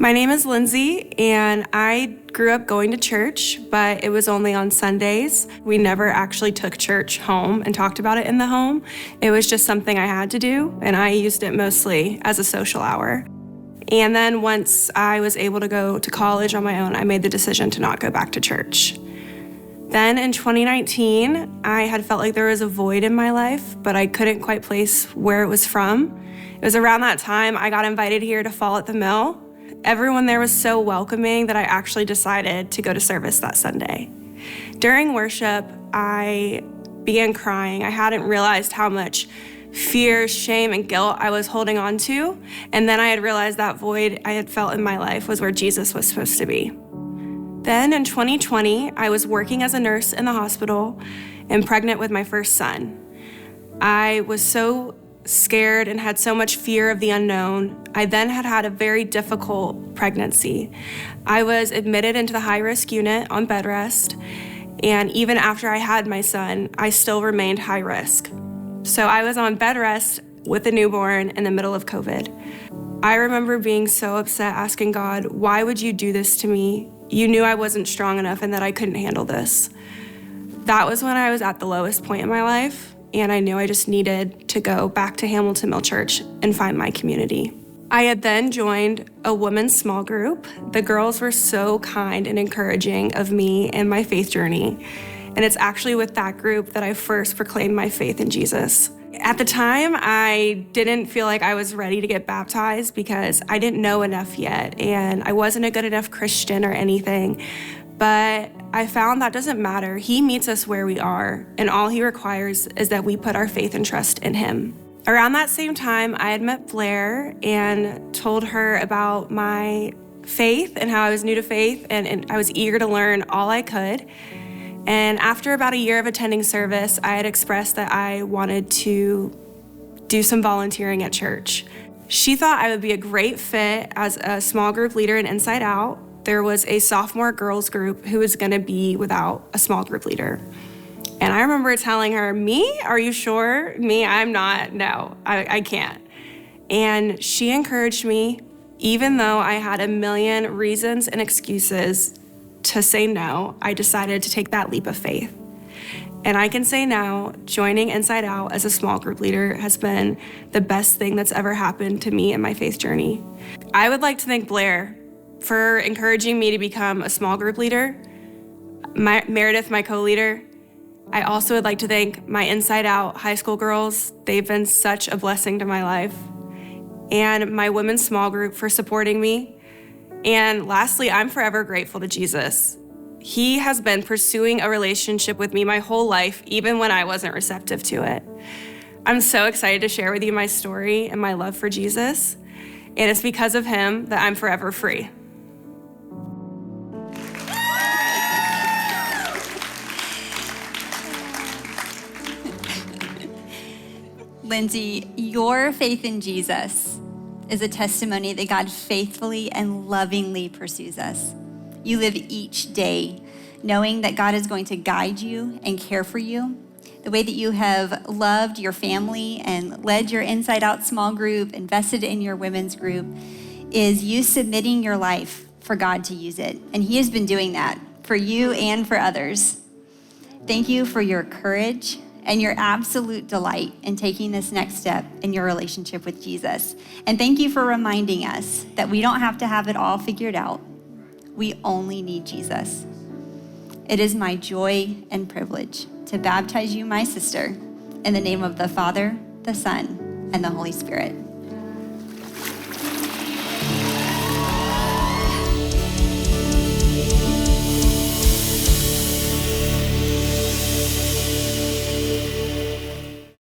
My name is Lindsay, and I grew up going to church, but it was only on Sundays. We never actually took church home and talked about it in the home. It was just something I had to do, and I used it mostly as a social hour. And then once I was able to go to college on my own, I made the decision to not go back to church. Then in 2019, I had felt like there was a void in my life, but I couldn't quite place where it was from. It was around that time I got invited here to Fall at the Mill. Everyone there was so welcoming that I actually decided to go to service that Sunday. During worship, I began crying. I hadn't realized how much fear, shame, and guilt I was holding on to. And then I had realized that void I had felt in my life was where Jesus was supposed to be. Then in 2020, I was working as a nurse in the hospital and pregnant with my first son. I was so scared and had so much fear of the unknown. I then had a very difficult pregnancy. I was admitted into the high-risk unit on bed rest, and even after I had my son, I still remained high risk. So I was on bed rest with a newborn in the middle of COVID. I remember being so upset, asking God, why would you do this to me? You knew I wasn't strong enough and that I couldn't handle this. That was when I was at the lowest point in my life, and I knew I just needed to go back to Hamilton Mill Church and find my community. I had then joined a women's small group. The girls were so kind and encouraging of me and my faith journey. And it's actually with that group that I first proclaimed my faith in Jesus. At the time, I didn't feel like I was ready to get baptized because I didn't know enough yet, and I wasn't a good enough Christian or anything. But I found that doesn't matter. He meets us where we are, and all he requires is that we put our faith and trust in him. Around that same time, I had met Blair and told her about my faith and how I was new to faith, and I was eager to learn all I could. And after about a year of attending service, I had expressed that I wanted to do some volunteering at church. She thought I would be a great fit as a small group leader in Inside Out. There was a sophomore girls group who was gonna be without a small group leader. And I remember telling her, me? Are you sure? Me, I'm not, no, I can't. And she encouraged me, even though I had a million reasons and excuses to say no, I decided to take that leap of faith. And I can say now, joining Inside Out as a small group leader has been the best thing that's ever happened to me in my faith journey. I would like to thank Blair for encouraging me to become a small group leader, Meredith, my co-leader. I also would like to thank my Inside Out high school girls. They've been such a blessing to my life. And my women's small group for supporting me. And lastly, I'm forever grateful to Jesus. He has been pursuing a relationship with me my whole life, even when I wasn't receptive to it. I'm so excited to share with you my story and my love for Jesus. And it's because of him that I'm forever free. Lindsay, your faith in Jesus is a testimony that God faithfully and lovingly pursues us. You live each day knowing that God is going to guide you and care for you. The way that you have loved your family and led your Inside Out small group, invested in your women's group, is you submitting your life for God to use it. And he has been doing that for you and for others. Thank you for your courage and your absolute delight in taking this next step in your relationship with Jesus. And thank you for reminding us that we don't have to have it all figured out. We only need Jesus. It is my joy and privilege to baptize you, my sister, in the name of the Father, the Son, and the Holy Spirit.